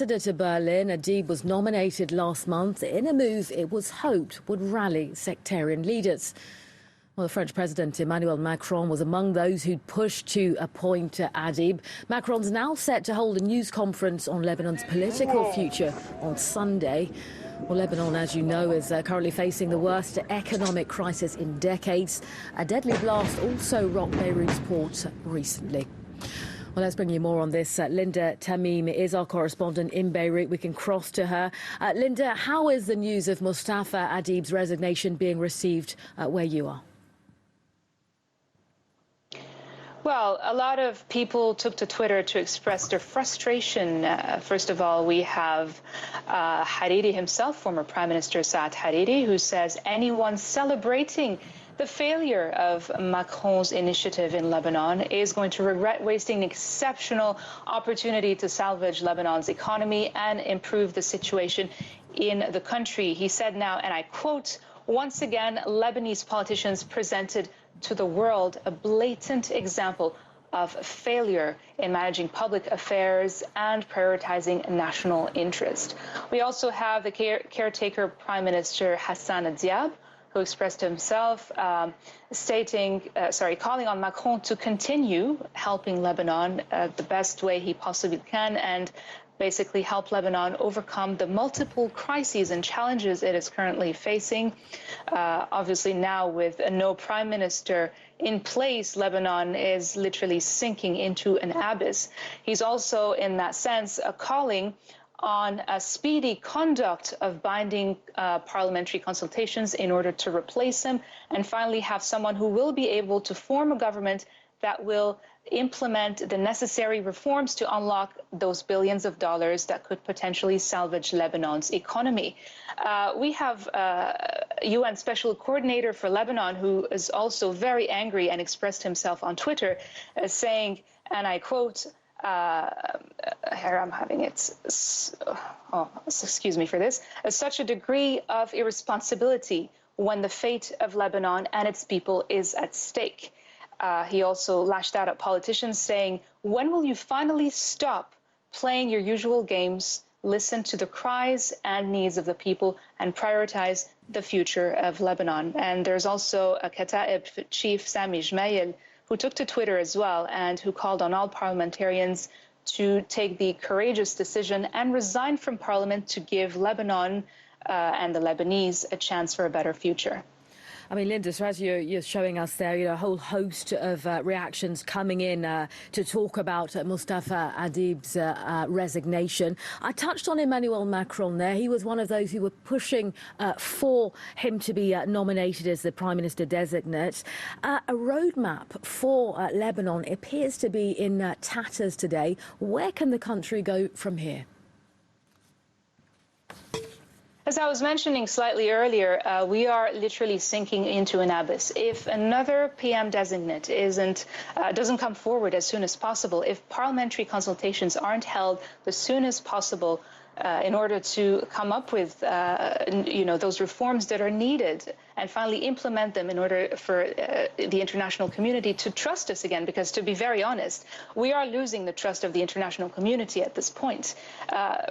ambassador to Berlin, Adib was nominated last month in a move it was hoped would rally sectarian leaders. Well, the French President Emmanuel Macron was among those who'd pushed to appoint Adib. Macron's now set to hold a news conference on Lebanon's political future on Sunday. Well, Lebanon, as you know, is currently facing the worst economic crisis in decades. A deadly blast also rocked Beirut's port recently. Well, let's bring you more on this. Linda Tamim is our correspondent in Beirut. We can cross to her. Linda, how is the news of Mustafa Adib's resignation being received where you are? Well, a lot of people took to Twitter to express their frustration. First of all, we have Hariri himself, former Prime Minister Saad Hariri, who says anyone celebrating the failure of Macron's initiative in Lebanon is going to regret wasting an exceptional opportunity to salvage Lebanon's economy and improve the situation in the country. He said now, and I quote, "Once again, Lebanese politicians presented to the world a blatant example of failure in managing public affairs and prioritizing national interest." We also have the caretaker Prime Minister Hassan Diab, who expressed himself, calling on Macron to continue helping Lebanon the best way he possibly can and basically help Lebanon overcome the multiple crises and challenges it is currently facing. Obviously now with no prime minister in place, Lebanon is literally sinking into an abyss. He's also, in that sense, calling on a speedy conduct of binding parliamentary consultations in order to replace him and finally have someone who will be able to form a government that will implement the necessary reforms to unlock those billions of dollars that could potentially salvage Lebanon's economy. We have UN Special Coordinator for Lebanon, who is also very angry and expressed himself on Twitter saying, and I quote, here I'm having it, excuse me for this, such a degree of irresponsibility when the fate of Lebanon and its people is at stake. He also lashed out at politicians saying, when will you finally stop playing your usual games, listen to the cries and needs of the people, and prioritize the future of Lebanon? And there's also a Kataib chief, Sami Jmail, who took to Twitter as well and who called on all parliamentarians to take the courageous decision and resign from parliament to give Lebanon and the Lebanese a chance for a better future. I mean, Linda, so as you're showing us there, a whole host of reactions coming in to talk about Mustafa Adib's resignation. I touched on Emmanuel Macron there. He was one of those who were pushing for him to be nominated as the Prime Minister designate. A roadmap for Lebanon appears to be in tatters today. Where can the country go from here? As I was mentioning slightly earlier, we are literally sinking into an abyss. If another PM designate doesn't come forward as soon as possible, if parliamentary consultations aren't held as soon as possible in order to come up with, those reforms that are needed and finally implement them in order for the international community to trust us again, because to be very honest, we are losing the trust of the international community at this point.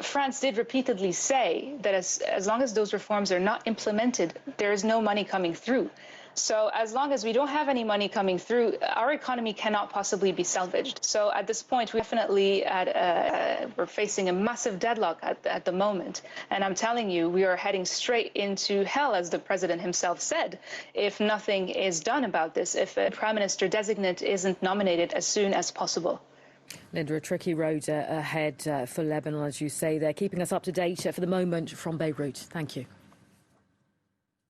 France did repeatedly say that as long as those reforms are not implemented, there is no money coming through. So as long as we don't have any money coming through, our economy cannot possibly be salvaged. So at this point, we're definitely we're facing a massive deadlock at the moment. And I'm telling you, we are heading straight into hell, as the president himself said, if nothing is done about this, if a prime minister designate isn't nominated as soon as possible. Linda, a tricky road ahead for Lebanon, as you say there. Keeping us up to date for the moment from Beirut. Thank you.